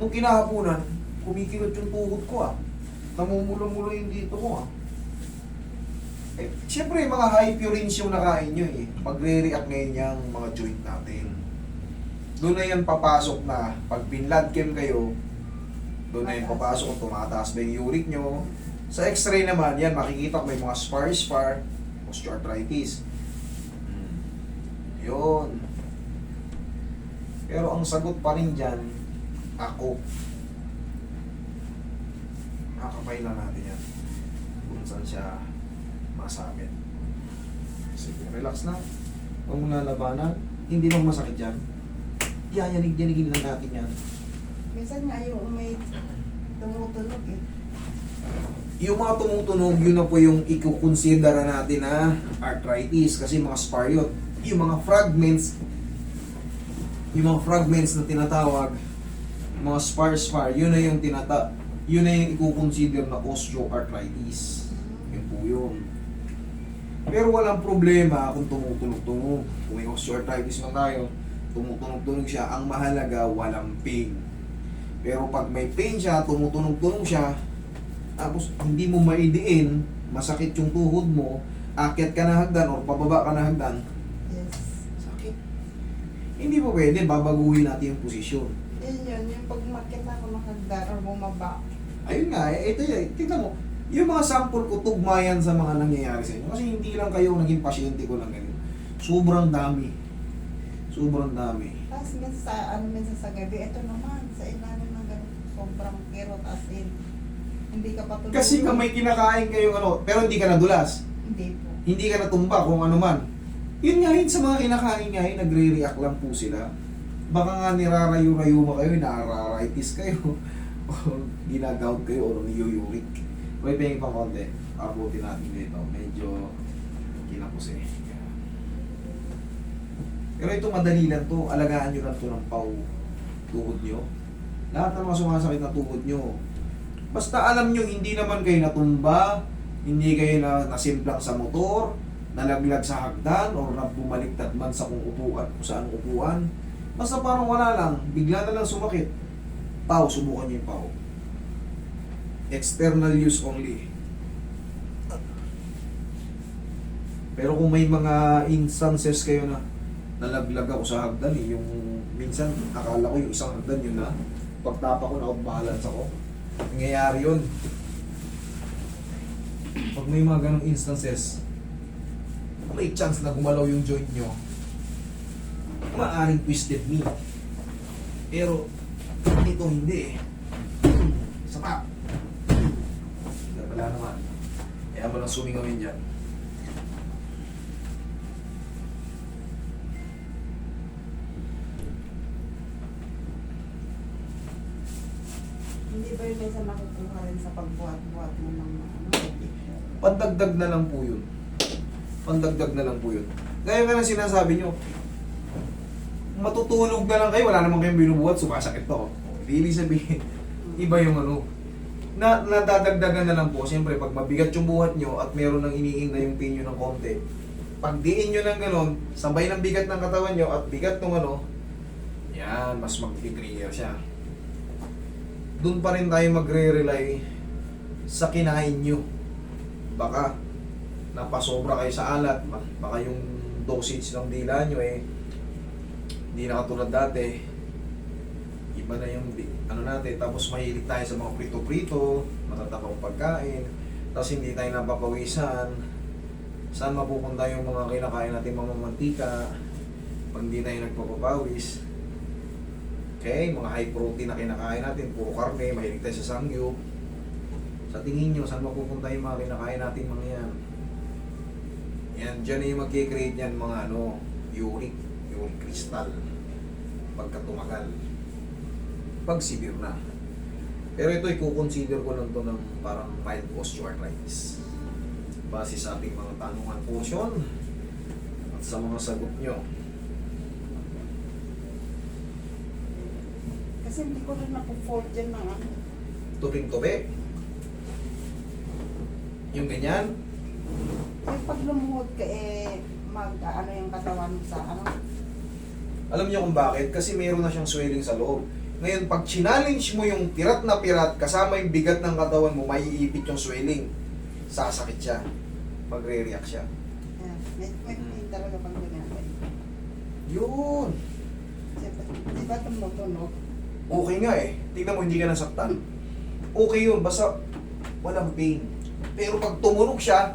Nung kinahapunan, kumikilot yung tuhod ko ah. Namumula-mula yung dito ko ah. Eh, siyempre mga high purines yung nakain nyo eh. Magre-react ngayon yung mga joint natin. Doon na yan papasok na, pag binlad chem kayo, doon na yan papasok kung tumataas ba yung uric nyo. Sa x-ray naman, yan makikita ko may mga spar, osteoarthritis. Yun. Pero ang sagot pa rin dyan, ako. Nakakapay lang natin yan. Kung saan siya masabit. Sige, relax na. Huwag mo nalabanan. Hindi naman masakit yan. Yayanig-yanigin lang natin yan. Minsan nga yung may tumutunog eh. Yung mga tumutunog, yun na po yung ikukonsidera natin na arthritis kasi mga spar yun. Yung mga fragments na tinatawag, mga spar, yun na yung yun na yung ikukonsider na osteoarthritis. Yun po yun. Pero walang problema kung tumutunog-tunog. Kung may osteoarthritis man tayo, tumutunog-tunog siya. Ang mahalaga, walang pain. Pero pag may pain siya, tumutunog-tunog siya, tapos hindi mo maidiin, masakit yung tuhod mo, akyat ka na hagdan o pababa ka na hagdan, Yes. sakit. Hindi po pwede, babaguhin natin yung posisyon. Yun, yung pag makita ko nakagdar or bumaba. Ayun nga, ito yan, tignan mo, yung mga sample ko, tugma yan sa mga nangyayari sa inyo. Kasi hindi lang kayo naging pasyente ko lang ganyan. Sobrang dami. Sobrang dami. Tapos minsan sa gabi, ito naman, sa ilalim ng ganun, sobrang kirot as in. Hindi ka patulog. Kasi nga may kinakain kayo ano, pero hindi ka nadulas. Hindi po. Hindi ka natumba kung ano man. Yun nga yun sa mga kinakain nga yun, nagre-react lang po sila. Baka nga nirarayo-rayo mo kayo, nararaitis kayo, o ginagout kayo, o niyuyurik. May pahing pang konti, abutin natin dito. Medyo kinapos eh. Pero ito madali lang to, alagaan nyo lang to ng tuhod nyo. Lahat ng mga sumasakit na tuhod nyo. Basta alam nyo, hindi naman kayo natumba, hindi kayo nasimplang sa motor, nalaglag sa hagdan, o bumaliktad man sa kung saan upuan. Basta parang wala lang, bigla na lang sumakit. Pau, subukan nyo yung pau. External use only. Pero kung may mga instances kayo na nalaglag ako sa hagdan yung minsan akala ko yung isang hagdan yun na pagtapa ko na out-balance ako. Nangyayari yun. Pag may mga ganong instances, may chance na gumalaw yung joint nyo, maaaring twisted knee. Pero, ito hindi eh. Sapa. Wala naman. Kaya mo lang sumingawin dyan. Hindi ba yun minsan nakukuha rin sa pagbuhat-buhat mo ng ano? Pandagdag na lang po yun. Pandagdag na lang po yun. Gaya nga ng sinasabi nyo, matutulog na lang kayo, wala naman kayong binubuhat, sumasakit to. Ibig sabihin, iba yung ano, nadadagdagan na lang po. Siyempre, pag mabigat yung buhat nyo at meron nang iniin na yung pain nyo ng konti, pag diin nyo ng ganon, sabay ng bigat ng katawan nyo at bigat ng ano, yan, mas mag-trigger siya. Doon pa rin tayo magre-rely sa kinain nyo. Baka napasobra kayo sa alat, baka yung dosage ng dila nyo hindi na katulad dati. Iba na yung ano natin, tapos mahilig tayo sa mga prito-prito, matatapang pagkain, tapos hindi tayo napapawisan. Saan mapupunta yung mga kinakain natin mga mantika pag hindi tayo nagpapapawis? Okay, mga high protein na kinakain natin, puro karne, mahilig tayo sa sangyup. Sa tingin nyo, saan mapupunta yung mga kinakain natin mga yan? Yan, dyan yung mag-create yan mga ano, uric crystal. Pagka tumagal. Pag severe na. Pero ito, i-consider ko lang to ng parang mild osteoarthritis. Base sa ating mga tanungan portion at sa mga sagot nyo. Kasi hindi ko rin napo-fold dyan ng ano. Tubing-tubi. Yung ganyan. Yung pag lumuhod ka ano yung katawan mo sa ano. Alam niyo kung bakit? Kasi meron na siyang swelling sa loob. Ngayon, pag challenge mo yung pirat na pirat, kasama yung bigat ng katawan mo, maiipit yung swelling. Sasakit siya. Magre-react siya. Ayan, may pain talaga pag ginagawa. Yun. Di ba tumutunog? Okay nga eh. Tingnan mo, hindi ka nasaktan. Okay yun, basta walang pain. Pero pag tumunog siya,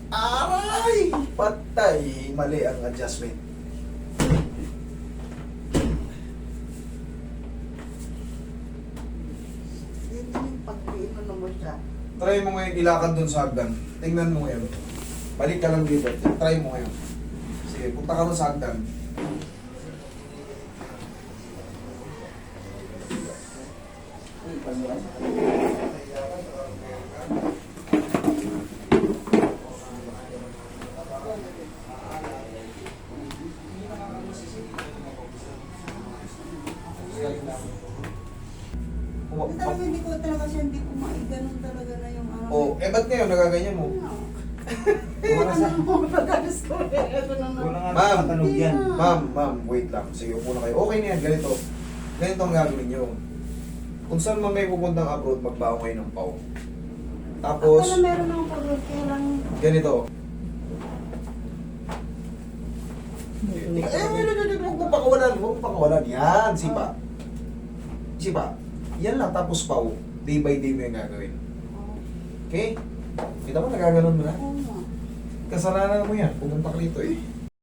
aray! Patay! Mali ang adjustment. Dito yung pag-iinom mo siya. Try mo ngayon ilakad dun sa hagdan. Tingnan mo ngayon. Balik ka lang dito. Try mo ngayon. Sige, punta ka dun sa hagdan. Talaga hindi ko talaga siya, hindi ko maiganon talaga na yung ano. Oh, eh ba't ngayon nagaganyan mo? Ano mo pag-alis ko eh. Ito na Wala naman. nga Ma'am. nakatanog yan. Ma'am, wait lang. Sige, upo na kayo. Okay na yan, ganito. Ganito ang gagawin nyo. Kung saan man kayo pupuntang abroad, magbaho kayo ng pau. Tapos, Ako na meron akong pag-work, kaya lang ganito. Huwag mo pakawalan, huwag mo pakawalan. Yan, sipa. Sipa. Yan lang, tapos pau. Day by day mo yung gagawin. Okay? Kita mo, nagaganon mo na. Oo nga. Kasalanan mo yan, pumunta ka rito eh.